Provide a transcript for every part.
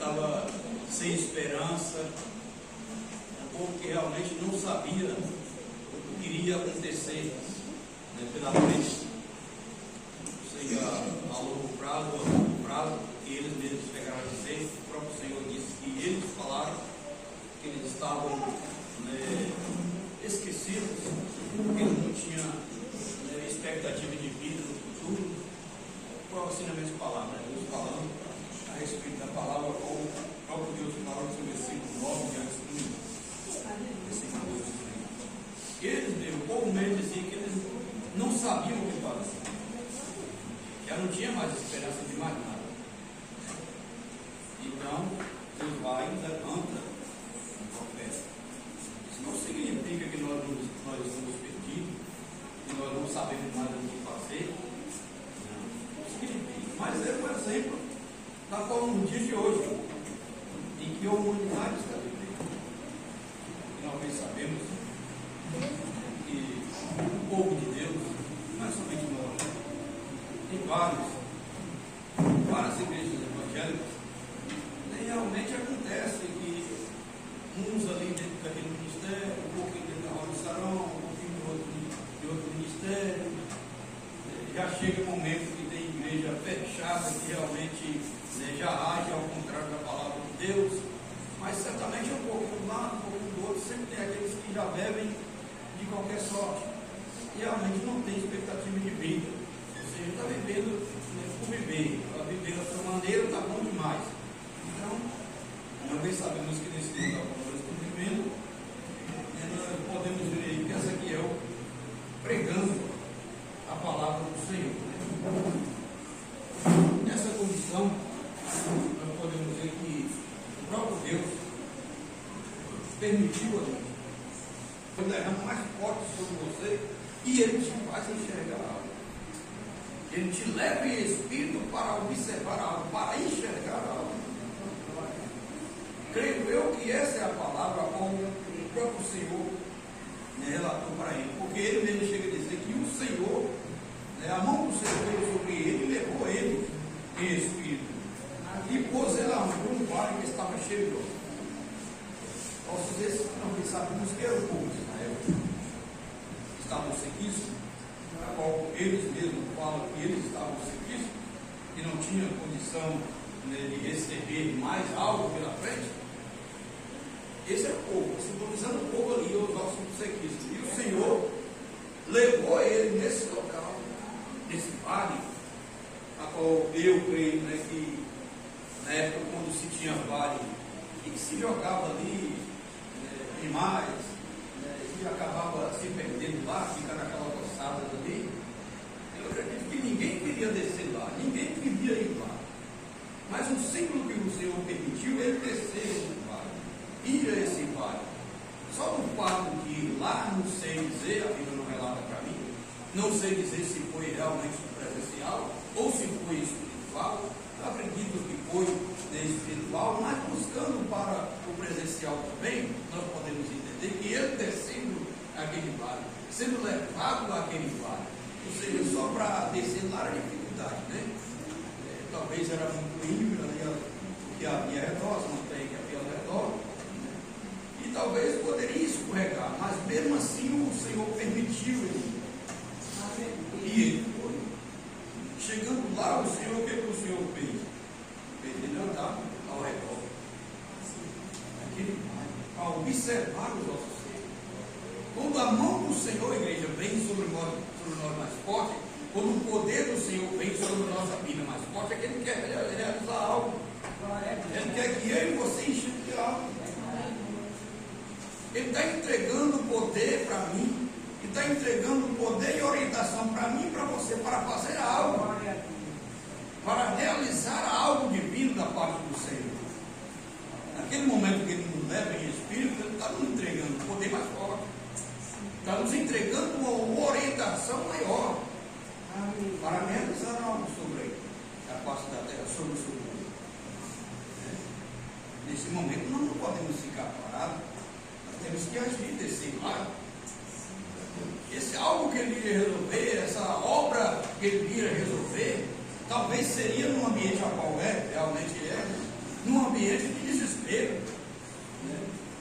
estava sem esperança, um povo que realmente não sabia o que iria acontecer, né, pela frente, seja a longo prazo ou a curto prazo, que eles mesmos pegaram a dizer. O próprio Senhor disse que eles falaram que eles estavam, né, esquecidos, porque eles não tinham, né, expectativa de vida no futuro. Qual assim na mesma palavra? Deus falando a respeito da palavra, ou o próprio Deus falando no versículo 9 de Atos 1, versículo 2. Eles mesmo, o povo mesmo dizia que eles não sabiam o que fazer, já não tinha mais esperança de mais nada. Então, Deus vai e levanta um profeta. Isso não significa que nós estamos perdidos, que nós não sabemos mais o que fazer. Não significa. Mas é um exemplo da qual no dia de hoje, em que a humanidade está vivendo. E nós bem sabemos que o povo de Deus, não é somente nós, tem várias igrejas evangélicas, e realmente acontece que uns ali dentro daquele ministério, um pouquinho dentro da roda de sarão, um pouquinho de outro ministério, já chega um momento que tem igreja fechada, que realmente, né, já age ao contrário da palavra de Deus, mas certamente é um pouquinho de um lado, um pouquinho do outro, sempre tem aqueles que já bebem de qualquer sorte, e realmente não tem expectativa de vida. Ou seja, está vivendo, né, por viver, está vivendo da sua maneira, está bom demais. Então, uma vez sabemos que nesse mundo que nós estamos vivendo, nós podemos ver aí que Ezequiel pregando a palavra do Senhor. Nessa condição, nós podemos ver que o próprio Deus permitiu a gente, eu derramo mais forte sobre você e ele te faz enxergar algo. Ele te leva em espírito para observar algo, para enxergar algo. Creio eu que essa é a palavra como o próprio Senhor, né, relatou para ele, porque ele mesmo chega a dizer que o Senhor, né, a mão do Senhor veio sobre ele e levou ele em espírito e pôs ele num vale que estava cheio de ouro. Posso dizer que não sabemos que era o povo de Israel, estavam sequíssimos, a qual eles mesmos falam que eles estavam sequíssimos e não tinham condição, né, de receber mais algo pela frente. Esse é o povo, simbolizando o povo ali, os nossos sequíssimos. E o Senhor levou ele nesse local, nesse vale, a qual eu creio, né, que na época quando se tinha vale e que se jogava ali, né, animais, né, e acabava se perdendo lá, ficar naquela roçada ali, eu acredito que ninguém queria descer lá, ninguém queria ir lá. Mas um símbolo que o Senhor permitiu ele descer no vale, ir a esse vale. Só no fato que lá não sei dizer, a Bíblia não relata para mim, não sei dizer se foi realmente presencial ou se foi espiritual. Eu acredito que foi, né, espiritual, mas buscando para o presencial também, nós podemos entender que ele descendo aquele vale, sendo levado àquele vale, ou seja, só para descer lá era dificuldade, né? Talvez era muito íngreme ali, que havia ao redor, as montanhas que havia ao redor, né? E talvez poderia escorregar, mas mesmo assim o Senhor permitiu ele. E ele foi. Chegando lá, o Senhor, o que o Senhor fez? Ele andava ao redor, para observar os nossos seres. Quando a mão do Senhor, igreja, vem sobre nós mais forte, quando o poder do Senhor vem sobre nossa vida mais forte, é que Ele quer realizar algo. Ele quer que eu e você enxergue algo. Ele está entregando o poder para mim, Ele está entregando o poder e orientação para mim e para você, para fazer algo, para realizar algo divino da parte do Senhor. Naquele momento que Ele nos leva em espírito, Ele está nos entregando o poder mais forte, está nos entregando uma orientação maior, para realizar algo sobre a face da terra, sobre o seu mundo. Nesse momento nós não podemos ficar parados, nós temos que agir desse lado. Esse algo que ele iria resolver, essa obra que ele iria resolver, talvez seria num ambiente a qual realmente é, num ambiente ambiente de desespero, né?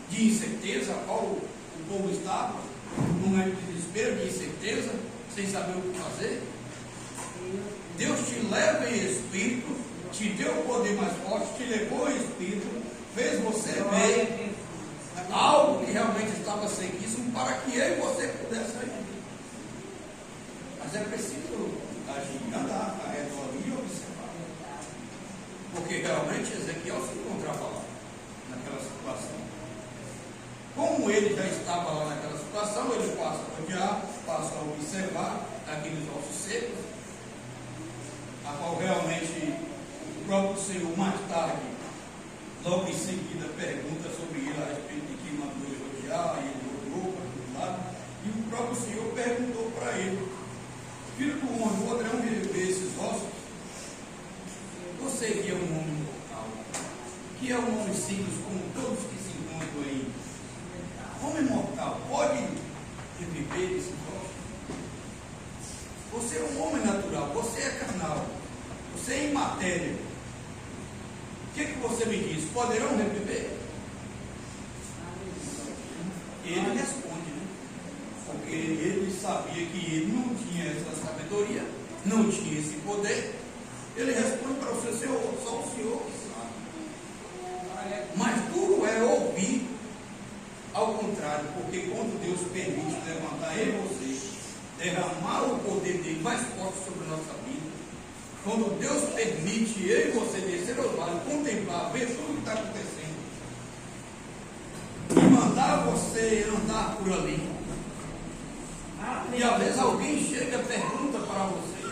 De incerteza, a qual o povo estava, num momento de desespero, de incerteza, sem saber o que fazer. Deus te leva em espírito, te deu o poder mais forte, te levou em espírito, fez você ver algo que realmente estava sequíssimo para que eu e você pudesse agir. Mas é preciso agir, andar ao redor e observar. Porque realmente Ezequiel se encontrava lá, naquela situação. Como ele já estava lá naquela situação, ele passa a rodear, passa a observar aqueles ossos secos, a qual realmente o próprio Senhor mais tarde, logo em seguida, pergunta sobre ele a respeito de que mandou ele rodear, e ele olhou para todo lado, e o próprio Senhor perguntou para ele: filho do homem, poderão reviver esses ossos? Você que é um homem mortal, que é um homem simples como todos que se encontram aí, homem mortal, pode reviver esses ossos? Você é um homem natural, você é carnal, você é imatéria. O que você me diz? Poderão reviver? Ele responde, né? Porque ele sabia que ele não tinha essa sabedoria, não tinha esse poder. Ele responde para o Senhor, só o Senhor sabe. Mas duro é ouvir ao contrário, porque quando Deus permite levantar eu e você, derramar o poder dele mais forte sobre a nossa vida, quando Deus permite eu e você descer ao vale, contemplar, ver tudo o que está acontecendo, e mandar você andar por ali, e às vezes alguém chega e pergunta para você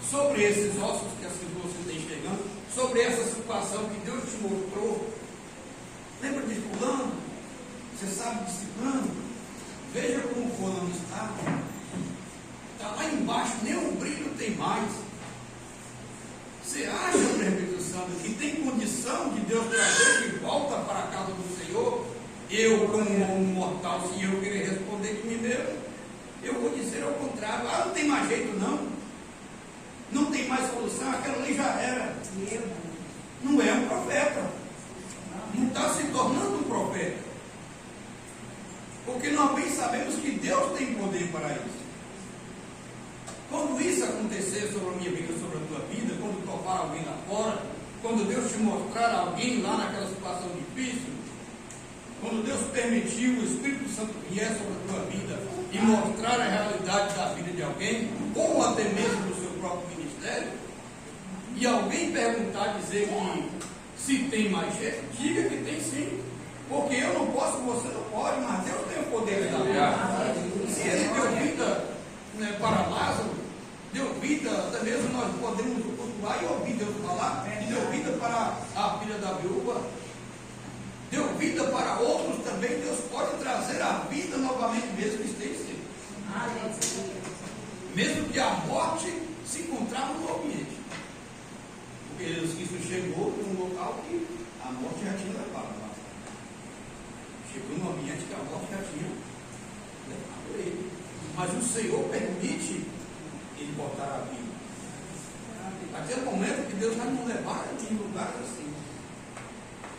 sobre esses ossos que assim você tem chegando, sobre essa situação que Deus te mostrou. Lembra de fulano? Você sabe de ciclano? Veja como fulano está. Está lá embaixo, nem um brilho tem mais. Você acha, Espírito Santo, que tem condição de Deus trazer de volta para a casa do Senhor? Eu, como um mortal, se eu querer responder de mim mesmo, eu vou dizer ao contrário. Ah, não tem mais jeito não. Não tem mais solução, aquela ali já era. Não é um profeta. Não está se tornando um profeta. Porque nós bem sabemos que Deus tem poder para isso. Quando isso acontecer sobre a minha vida, sobre a tua vida, quando topar alguém lá fora, quando Deus te mostrar alguém lá naquela situação difícil, quando Deus permitiu o Espírito Santo vier sobre a tua vida e mostrar a realidade da vida de alguém, ou até mesmo do seu próprio ministério, e alguém perguntar, dizer que se tem mais jeito, diga que tem sim. Porque eu não posso, você não pode, mas Deus tem o poder de dar. Se ele deu vida, né, para Lázaro, deu vida, até mesmo nós podemos cultuar e ouvir Deus falar, e deu vida para a filha da viúva, deu vida para outros também. Deus pode trazer a vida novamente, mesmo que esteja seco. Mesmo que a morte se encontrava no ambiente. Porque Jesus Cristo chegou num local que a morte já tinha levado. Chegou no ambiente que a morte já tinha levado ele. Mas o Senhor permite ele botar a vida. Até o momento que Deus vai nos levar em lugares assim.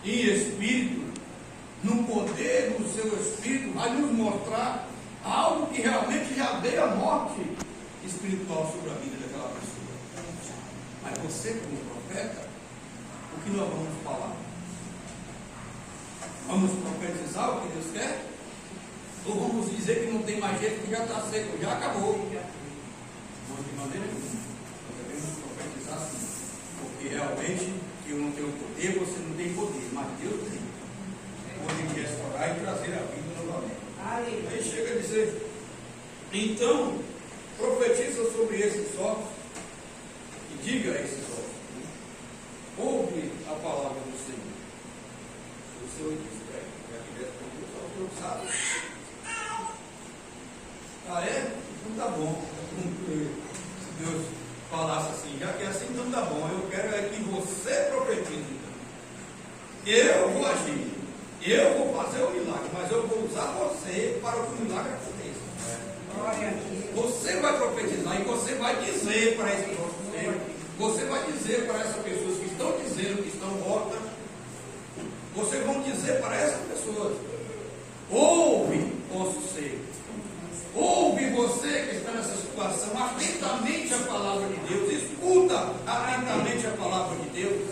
Em espírito, no poder do seu espírito, vai nos mostrar algo que realmente já veio a morte espiritual sobre a vida daquela pessoa. Mas você, como profeta, o que nós vamos falar? Vamos profetizar o que Deus quer? Ou vamos dizer que não tem mais jeito, que já está seco, já acabou? Não, de maneira nenhuma. Nós devemos profetizar sim. Porque realmente eu não tenho poder, você não tem poder, mas Deus tem. Pode restaurar e trazer a vida novamente. Aí chega a dizer, então, profetiza sobre esses ossos e diga a esses ossos, né? Ouve a palavra do Senhor. O Senhor diz para ele, já que respondeu, só o Senhor sabe. Ah, é? Então tá bom. Se Deus falasse assim, já que é assim, então tá bom. Eu quero é que você profetize, então. Eu vou agir. Eu vou fazer o milagre, mas eu vou usar você para que o milagre aconteça. Você vai profetizar e você vai dizer para esse você vai dizer para essas pessoas que estão dizendo que estão mortas, dizer para essas pessoas: ouve, ó sossego. Ouve você que está nessa situação atentamente a palavra de Deus. Escuta atentamente a palavra de Deus.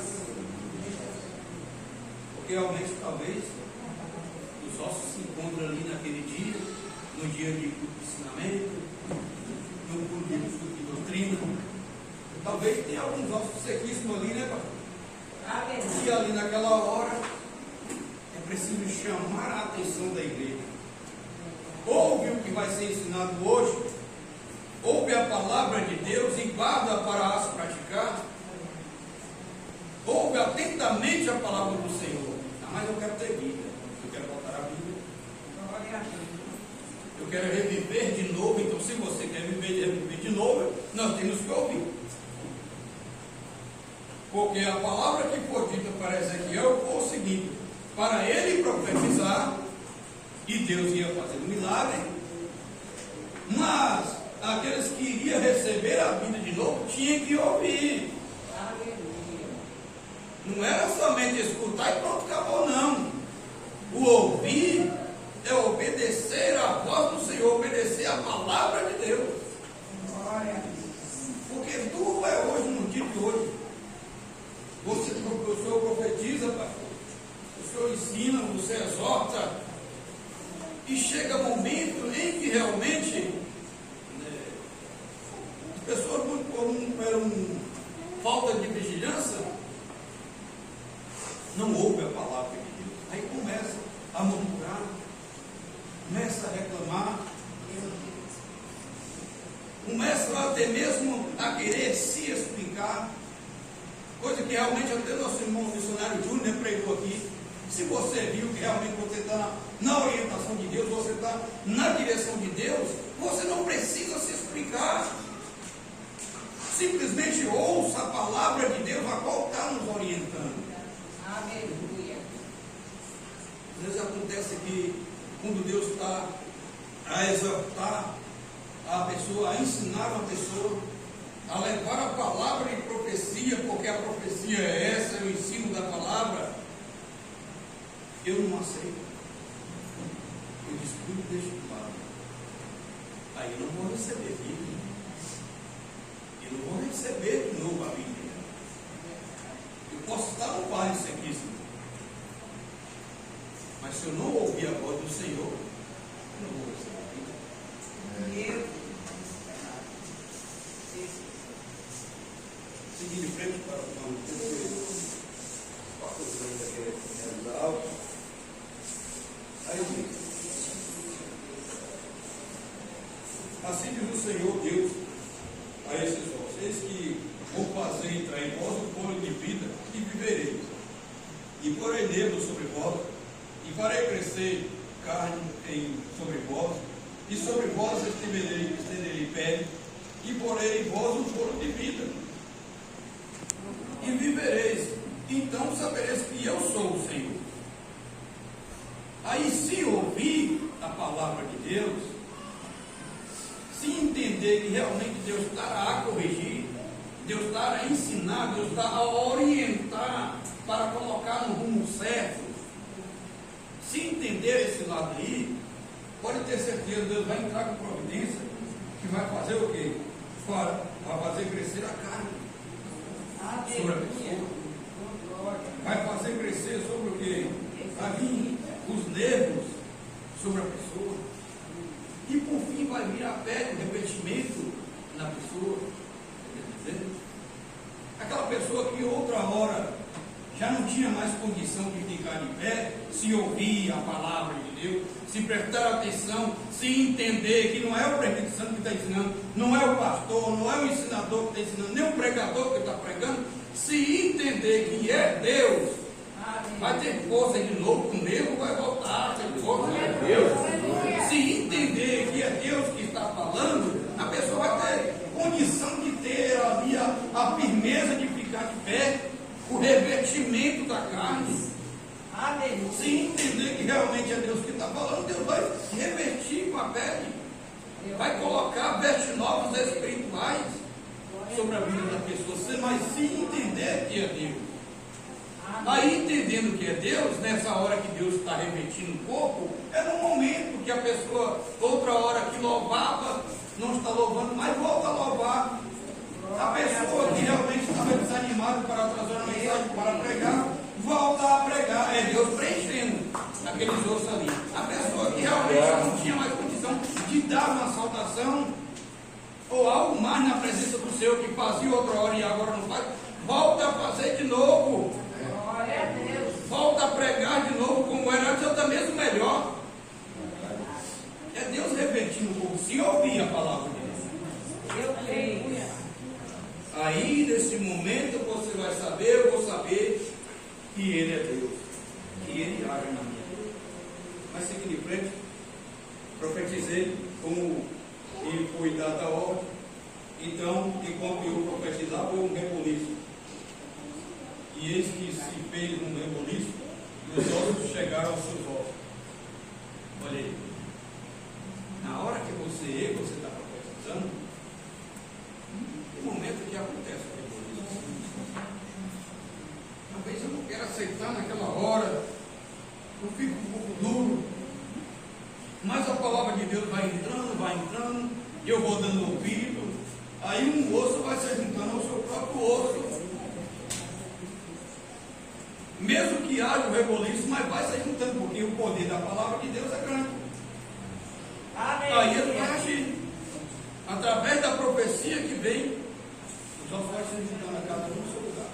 Porque realmente, talvez, os ossos se encontram ali naquele dia, no dia de ensinamento, no culto de doutrina. Talvez tenha alguns ossos sequíssimos ali, né, pastor? E ali naquela hora é preciso chamar a atenção da igreja. Ouve o que vai ser ensinado hoje, ouve a palavra de Deus e guarda para as praticar. Ouve atentamente a palavra do Senhor. Mas eu quero ter vida, eu quero voltar à vida, eu quero reviver de novo. Então, se você quer reviver de novo, nós temos que ouvir. Porque a palavra que foi dita para Ezequiel foi o seguinte: para ele profetizar, e Deus ia fazer um milagre, mas aqueles que iriam receber a vida de novo tinham que ouvir. Não era somente escutar e pronto, acabou, não. O ouvir é obedecer à voz do Senhor, obedecer à palavra de Deus. Porque tudo é hoje, no dia de hoje. O Senhor profetiza, pastor, o Senhor ensina, você exorta, e chega momento em que realmente as pessoas, por falta de vigilância, não ouvem a palavra de Deus. Aí começa a murmurar, começa a reclamar, começa até mesmo a querer se explicar, coisa que realmente até nosso irmão missionário Júnior pregou aqui. Se você viu que realmente você está na orientação de Deus, você está na direção de Deus, você não precisa se explicar. Simplesmente ouça a palavra de Deus, a qual está nos orientando. Aleluia. Às vezes acontece que quando Deus está a exortar a pessoa, a ensinar uma pessoa, a levar a palavra de profecia, porque a profecia é essa, é o ensino da palavra, eu não aceito. Eu descuido e deixo de lado. Aí eu não vou receber Bíblia. Eu não vou receber de novo a Bíblia. Eu posso estar no vale sequíssimo, mas se eu não ouvir a voz do Senhor, eu não vou receber a Bíblia. Seguindo em frente para o assim diz o Senhor Deus a esses vocês que vou fazer entrar em vós o fôlego de vida e vivereis, e porei nervos sobre vós, e farei crescer carne sobre vós, e sobre vós estenderei pele, e porei em vós um fôlego de vida, e vivereis. Então sabereis que eu sou o Senhor. Aí, se ouvir a palavra de Deus, se entender que realmente Deus está a corrigir, Deus está a ensinar, Deus está a orientar para colocar no rumo certo, se entender esse lado aí, pode ter certeza, Deus vai entrar com providência, que vai fazer o quê? Vai fazer crescer a carne sobre a pessoa. Vai fazer crescer sobre o quê? Ali, os nervos sobre a pessoa. E por fim vai vir a pele, o revestimento na pessoa. Quer dizer, aquela pessoa que outra hora já não tinha mais condição de ficar de pé, se ouvir a palavra de Deus, se prestar atenção, se entender que não é o prefeito santo que está ensinando, não é o pastor, não é o ensinador que está ensinando, nem o pregador que está pregando, se entender que é Deus, vai ter força de novo, o nervo vai voltar, ter força de Deus. Se entender que é Deus que está falando, a pessoa vai ter condição de ter ali a firmeza de ficar de pé, o revestimento da carne. Se entender que realmente é Deus que está falando, Deus vai revestir com a pele, vai colocar vestes novas espirituais sobre a vida da pessoa, mas se entender que é Deus. Aí, entendendo que é Deus, nessa hora que Deus está revestindo o corpo, é no momento que a pessoa, outra hora que louvava, não está louvando, mas volta a louvar. A pessoa que realmente estava desanimada para trazer uma mensagem para pregar, volta a pregar. É Deus preenchendo aqueles ossos ali. A pessoa que realmente não tinha mais condição de dar uma saudação ou algo mais na presença do Senhor, que fazia outra hora e agora não faz, volta a fazer de novo. Glória a Deus. Volta a pregar de novo como era antes, ou até mesmo melhor. É Deus revestindo o povo. Se ouvir a palavra de Deus. Eu creio. Aí, nesse momento, você vai saber, eu vou saber que Ele é Deus, que Ele age na minha vida. Mas seguindo em frente, profetizei como lhe foi dada a ordem. Então, enquanto eu profetizava, houve um reboliço. E eis que se fez um reboliço, e os ossos chegaram aos seus ossos. Olha aí. Na hora que você está profetizando, tem momento que acontece o reboliço. Talvez eu não quero aceitar naquela hora, eu fico um pouco duro, mas a palavra de Deus vai entrando, e eu vou dando ouvido, aí um osso vai se juntando ao seu próprio osso. Mesmo que haja o reboliço, mas vai se juntando, porque o poder da palavra de Deus é grande. Amém. Aí ele vai agir. Através da profecia que vem, os ossos vão se juntando a cada um no seu lugar.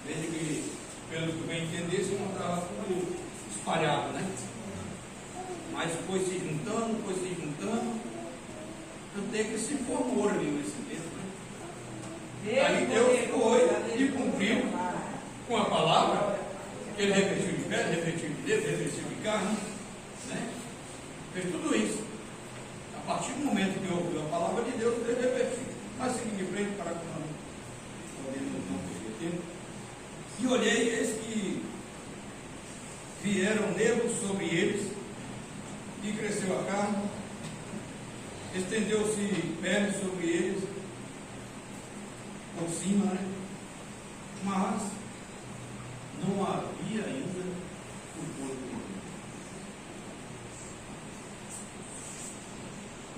Desde que, pelo que vem entender, se encontrava tudo espalhado, né? Mas foi se juntando, até que se formou ali nesse tempo, né? Aí Deus foi e cumpriu com a palavra, que ele revestiu de pedra, revestiu de dedo, revestiu de carne, né? Fez tudo isso. A partir do momento que ouviu a palavra de Deus, ele revestiu. Mas seguindo em frente para que não podemos não perder tempo. E olhei, eis que vieram nervos sobre eles, e cresceu a carne, estendeu-se pele sobre eles, por cima, né? Mas não havia ainda o corpo.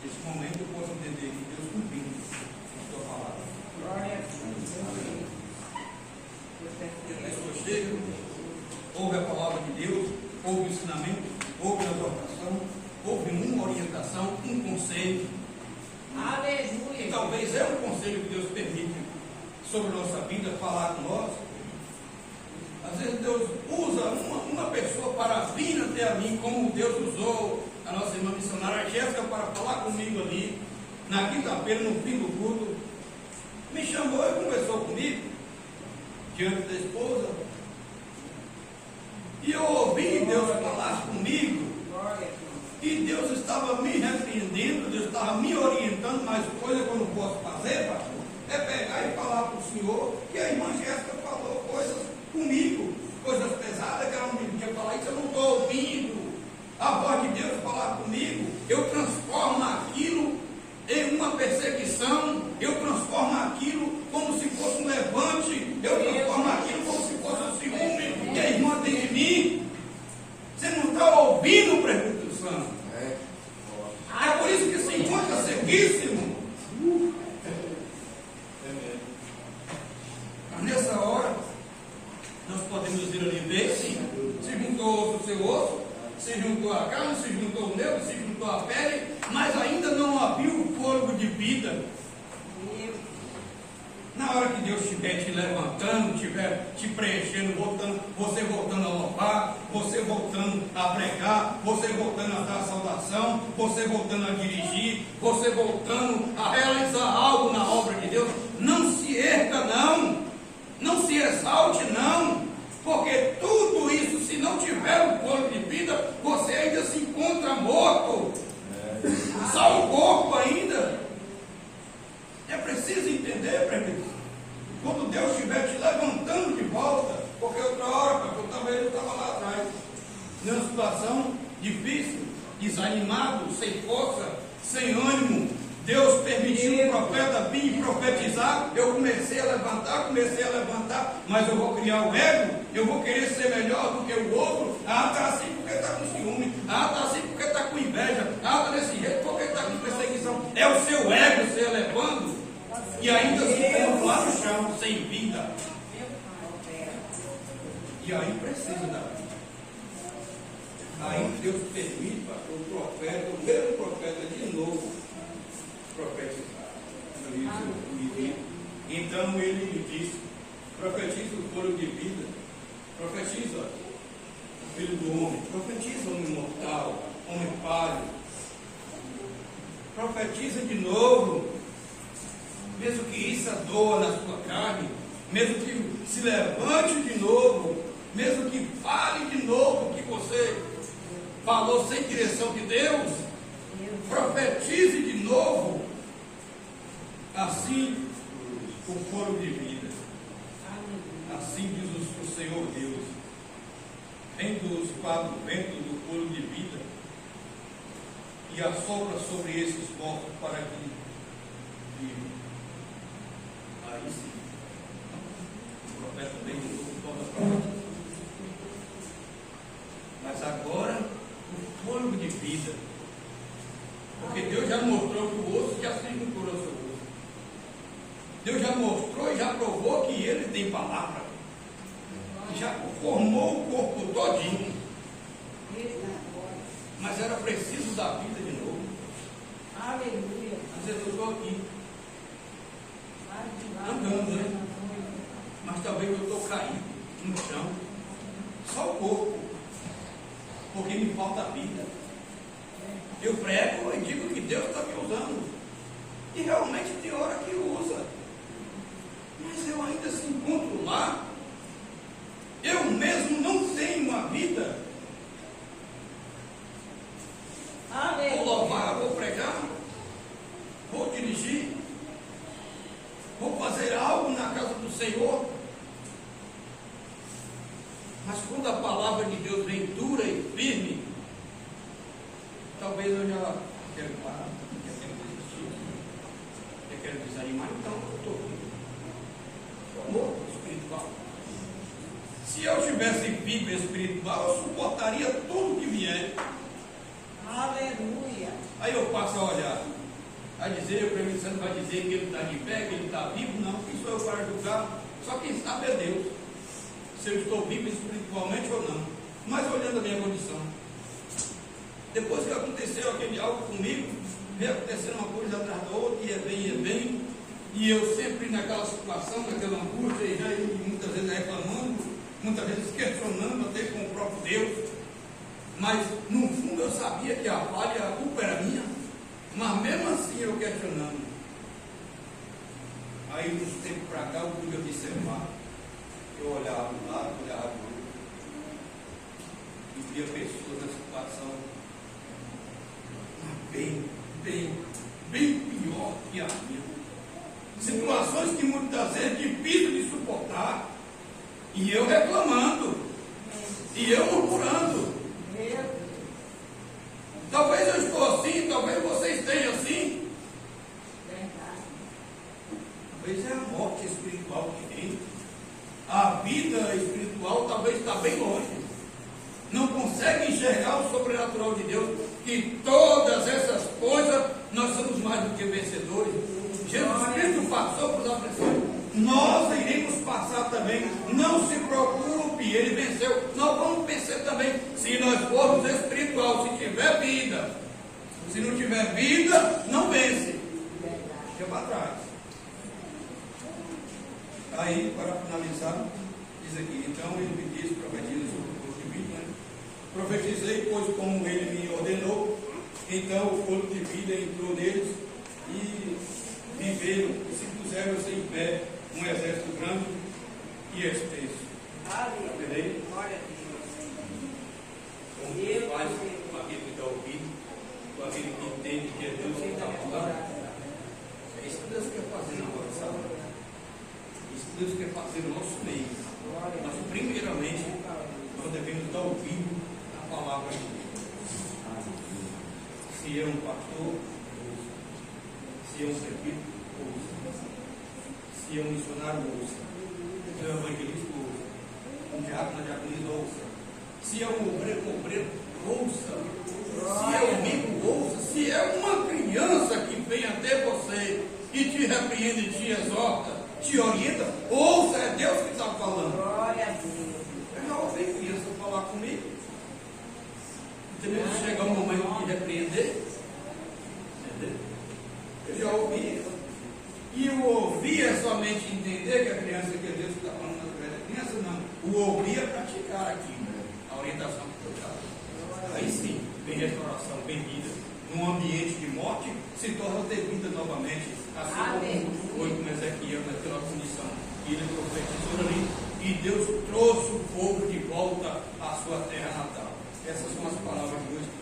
Nesse momento eu posso entender que Deus cumprindo a sua palavra. Glória a Deus. A pessoa chega, ouve a palavra de Deus, ouve o ensinamento, ouve a exortação, ouve uma orientação, um conselho. Aleluia. E talvez é um conselho que Deus permite sobre a nossa vida, falar com nós. Às vezes Deus usa uma pessoa para vir até a mim, como Deus usou a nossa irmã missionária Jéssica para falar comigo ali, na quinta-feira, no fim do culto. Me chamou e conversou comigo, diante da esposa. E eu ouvi Deus falar comigo. E Deus estava me repreendendo, Deus estava me orientando, mas coisa que eu não posso fazer, pastor, é pegar e falar para o senhor que a irmã Jéssica falou coisas comigo, coisas pesadas que ela não devia falar, isso eu não estou ouvindo. A voz de Deus falar comigo, eu transformo aquilo em uma perseguição, eu transformo aquilo como se fosse um levante, eu transformo aquilo como se fosse um ciúme que a irmã tem de mim. Você não está ouvindo, Presbítero Santo? É por isso que se encontra sequíssimo. Mas nessa hora, nós podemos ir ali ver, sim, se juntou o seu osso, se juntou a carne, se juntou o nervo, se juntou a pele, mas ainda não havia o fôlego de vida. Na hora que Deus estiver te levantando, estiver te preenchendo, você voltando a louvar, você voltando a pregar, você voltando a dar saudação, você voltando a dirigir, você voltando a realizar algo na obra de Deus, não se erga não se exalte não, porque tudo isso, se não tiver o corpo de vida, você ainda se encontra morto, só o corpo ainda. É preciso entender, presbítero, quando Deus estiver te levantando de volta, porque outra hora, pastor, talvez eu estava lá atrás, numa situação difícil, desanimado, sem força, sem ânimo, Deus permitiu o profeta vir profetizar, eu comecei a levantar, mas eu vou criar o ego, eu vou querer ser melhor do que o outro. Ah, está assim porque está com ciúme, ah, está assim porque está com inveja, ah, está desse jeito porque está com perseguição. É o seu ego se elevando e ainda se pondo lá no chão, sem vida. E aí precisa da vida. Aí Deus permite, pastor, o profeta, o mesmo profeta de novo, profetizar. Então ele me disse: profetiza o fôlego de vida, profetiza o filho do homem, profetiza o homem mortal, homem pálido, profetiza de novo, mesmo que isso doa na sua carne, mesmo que se levante de novo, mesmo que fale de novo que você falou sem direção de Deus, profetize de novo. Assim o fôlego de vida, assim diz o Senhor Deus, vem dos quatro ventos do fôlego de vida e assopra sobre esses mortos para que vivam. Aí sim, o profeta vem de novo toda a promessa. Mas agora o fôlego de vida, porque Deus já mostrou que o osso já se juntou ao seu osso. Deus já mostrou e já provou que Ele tem palavra. Já formou o corpo todinho. Mas era preciso da vida de novo. Aleluia. Às vezes eu estou aqui, andando, né? Mas talvez eu estou caído no chão. Só o corpo. Porque me falta vida. Eu prego e digo que Deus está me usando. E realmente tem hora que usa. Mas eu ainda se encontro lá. Eu mesmo não tenho uma vida. Aleluia. Vou louvar, vou pregar, vou dirigir, vou fazer algo na casa do Senhor. Mas quando a palavra de Deus vem dura e firme, talvez eu já quero parar, já quero desistir, já quero desanimar. Então eu estou morto espiritual. Se eu tivesse vivo espiritual, eu suportaria tudo que vier. Aleluia. Aí eu passo a olhar, a dizer, para mim, você não vai dizer que ele está de pé, que ele está vivo, não, quem sou eu para julgar? Só quem sabe é Deus, se eu estou vivo espiritualmente ou não. Mas olhando a minha condição, depois que aconteceu aquele algo comigo, veio acontecendo uma coisa atrás da outra, ia bem, e eu sempre naquela situação, naquela angústia, e já muitas vezes reclamando, muitas vezes questionando até com o próprio Deus. Mas no fundo eu sabia que a falha, a culpa era minha, mas mesmo assim eu questionando. Aí nos tempos para cá eu pude observar. Eu olhava do lado, olhava do outro, e via pessoas na situação bem pior que a minha. Situações que muitas vezes é difícil de suportar, e eu reclamando, e eu murmurando. Talvez eu estou assim, talvez você esteja assim. Talvez é a morte espiritual que tem. A vida espiritual talvez está bem longe. Não consegue enxergar o sobrenatural de Deus, que todas essas coisas nós somos mais do que vencedores. Jesus Cristo passou por aflições, nós iremos passar também. Não se preocupe, ele venceu. Nós vamos vencer também, se nós formos espiritual, se tiver vida. Se não tiver vida, não vence, fica para trás. Aí, para finalizar, diz aqui: então ele me disse, profetiza sobre o corpo de vida, né? Profetizei, pois como ele me ordenou. Então o corpo de vida entrou neles e viveram, e se puseram-se em pé um exército grande e extenso. Entendeu? Como Deus faz com aquele que está ouvindo, com aquele que entende que é Deus que está falando. É isso que Deus quer fazer na nossa vida. Isso que Deus quer fazer no nosso meio. Mas primeiramente nós devemos estar ouvindo a palavra de Deus. Se é um pastor, Se é um prefeito, ouça. Se é um missionário, ouça. Se é um evangelista, ouça. Um diácono, diaconisa, ouça. Se é um obreiro, ouça. Se é um amigo, ouça. Se é uma criança que vem até você e te repreende, te exorta, te orienta, ouça, é Deus que está falando. Glória a Deus. Eu já ouvi criança falar comigo. Entendeu? Chega um momento de repreender. Entendeu? Eu já ouvi. E o ouvir é somente entender que a criança, que Deus está falando através da criança, não. O ouvir é praticar aqui, né? A orientação que foi dada. Aí sim, vem restauração, vem vida. Num ambiente de morte, se torna ter vida novamente. Assim como foi com Ezequiel naquela condição. Ele profetizou ali e Deus trouxe o povo de volta à sua terra natal. Essas são as palavras de hoje.